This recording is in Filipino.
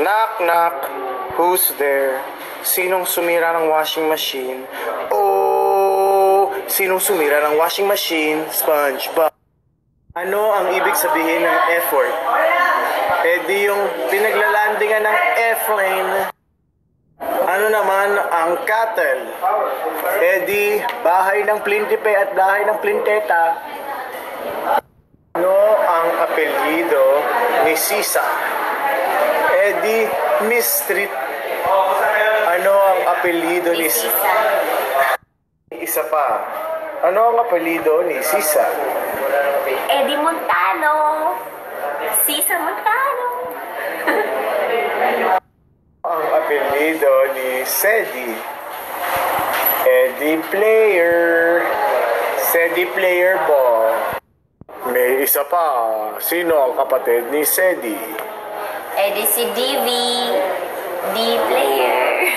Knock, knock. Who's there? Sinong sumira ng washing machine? Oh, sinong sumira ng washing machine? SpongeBob. Ano ang ibig sabihin ng effort? Eh di yung pinaglalandingan ng airplane. Ano naman ang cattle? Eh di bahay ng plintipe at bahay ng plinteta. Ano ang apelyido ni Sisa? Eh di Miss Street. Ano ang apelyido ni Sisa? Isa pa. Ano ang apelyido ni Sisa? Eddie Montano. Sisa Montano. Ang apelyido ni Sedi? Eddie Player. Sedi Player Ball. May isa pa. Sino ang kapatid ni Sedi? Eddie si DV. D player.